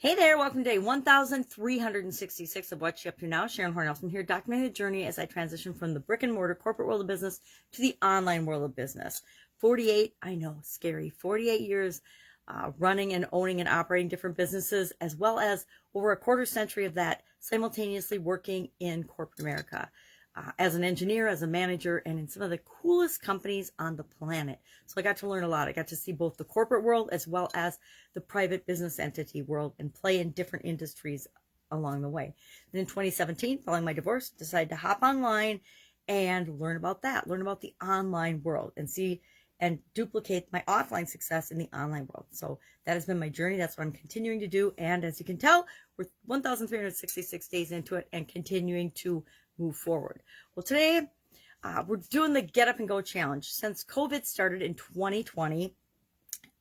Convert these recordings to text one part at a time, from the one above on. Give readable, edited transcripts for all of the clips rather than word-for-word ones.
Hey there, welcome to day 1366 of What's You Up To Now. Sharon Horne-Ellstrom here, documenting the journey as I transition from the brick and mortar corporate world of business to the online world of business. 48, I know, scary, 48 years running and owning and operating different businesses, as well as over a quarter century of that simultaneously working in corporate America. As an engineer, as a manager, and in some of the coolest companies on the planet. So I got to learn a lot. I got to see both the corporate world as well as the private business entity world and play in different industries along the way. And in 2017, following my divorce, decided to hop online and learn about that, learn about the online world and see and duplicate my offline success in the online world. So that has been my journey. That's what I'm continuing to do. And as you can tell, we're 1,366 days into it and continuing to move forward. Well, today we're doing the Get Up and Go challenge. Since COVID started in 2020,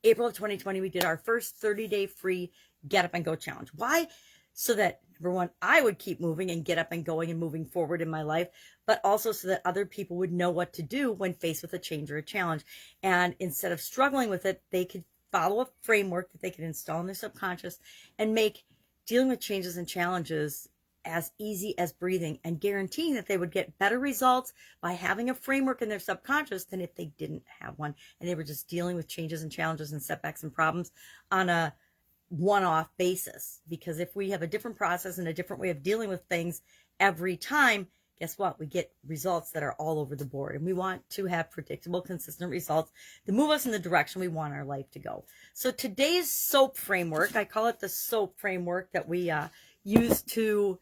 April of 2020, we did our first 30-day free Get Up and Go challenge. Why? So that, number one, I would keep moving and get up and going and moving forward in my life, but also so that other people would know what to do when faced with a change or a challenge. And instead of struggling with it, they could follow a framework that they could install in their subconscious and make dealing with changes and challenges as easy as breathing, and guaranteeing that they would get better results by having a framework in their subconscious than if they didn't have one and they were just dealing with changes and challenges and setbacks and problems on a one-off basis. Because if we have a different process and a different way of dealing with things every time, guess what? We get results that are all over the board, and we want to have predictable, consistent results that move us in the direction we want our life to go. So today's SOAP framework, I call it the SOAP framework that we use to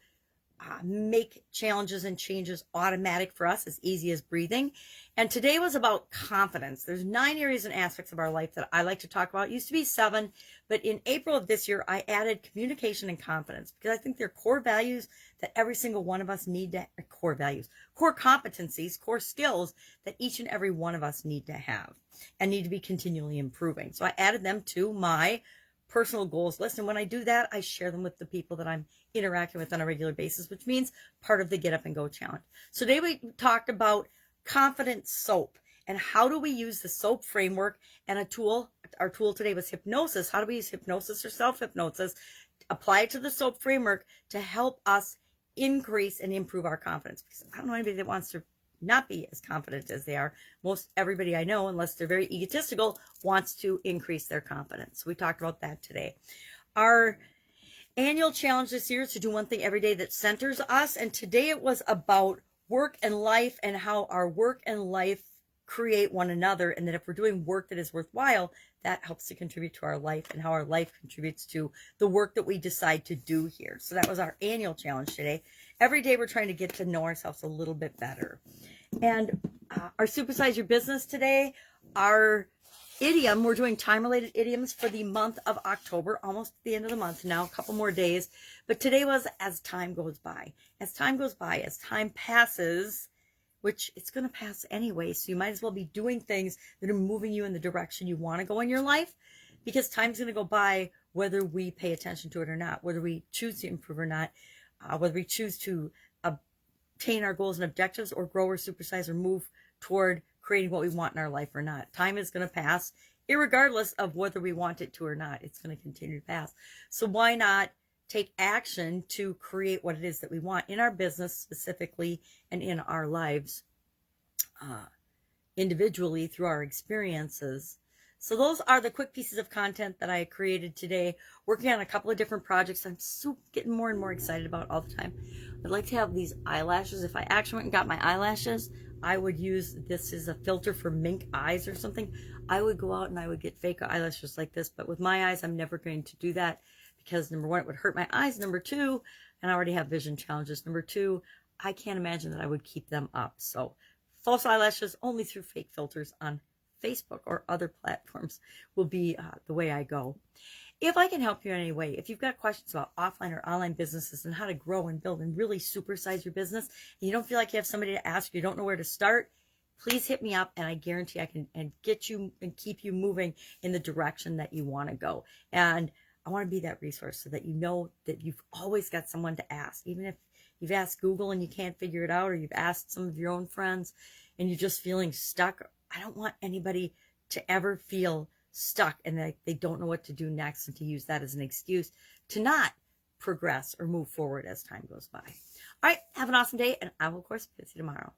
make challenges and changes automatic for us, as easy as breathing. And today was about confidence. There's 9 areas and aspects of our life that I like to talk about. It used to be 7, but in April of this year, I added communication and confidence because I think they're core values that every single one of us need to, core values, core competencies, core skills that each and every one of us need to have and need to be continually improving. So I added them to my personal goals list. And when I do that, I share them with the people that I'm interacting with on a regular basis, which means part of the Get Up and Go challenge. So today we talked about confidence SOAP and how do we use the SOAP framework and a tool. Our tool today was hypnosis. How do we use hypnosis or self-hypnosis? Apply it to the SOAP framework to help us increase and improve our confidence. Because I don't know anybody that wants to not be as confident as they are. Most everybody I know, unless they're very egotistical, wants to increase their confidence. We talked about that today. Our annual challenge this year is to do one thing every day that centers us. And today it was about work and life and how our work and life create one another. And that if we're doing work that is worthwhile, that helps to contribute to our life and how our life contributes to the work that we decide to do here. So that was our annual challenge today. Every day we're trying to get to know ourselves a little bit better. And our Supersize Your Business today, our idiom, we're doing time-related idioms for the month of October, almost at the end of the month now, a couple more days. But today was as time goes by. As time goes by, as time passes, which it's going to pass anyway, so you might as well be doing things that are moving you in the direction you want to go in your life, because time's going to go by whether we pay attention to it or not, whether we choose to improve or not, whether we choose to obtain our goals and objectives or grow or supersize or move toward creating what we want in our life or not. Time is going to pass irregardless of whether we want it to or not. It's going to continue to pass. So why not take action to create what it is that we want in our business specifically and in our lives individually through our experiences. So those are the quick pieces of content that I created today, working on a couple of different projects I'm getting more and more excited about all the time. I'd like to have these eyelashes. If I actually went and got my eyelashes, I would use this as a filter for mink eyes or something. I would go out and I would get fake eyelashes like this, but with my eyes, I'm never going to do that because number one, it would hurt my eyes. Number two, and I already have vision challenges. Number two, I can't imagine that I would keep them up. So false eyelashes only through fake filters on Facebook or other platforms will be the way I go. If I can help you in any way, if you've got questions about offline or online businesses and how to grow and build and really supersize your business, and you don't feel like you have somebody to ask, you don't know where to start, please hit me up and I guarantee I can get you and keep you moving in the direction that you want to go. And I want to be that resource so that you know that you've always got someone to ask. Even if you've asked Google and you can't figure it out, or you've asked some of your own friends and you're just feeling stuck, I don't want anybody to ever feel stuck and they don't know what to do next, and to use that as an excuse to not progress or move forward as time goes by. All right, have an awesome day, and I will, of course, see you tomorrow.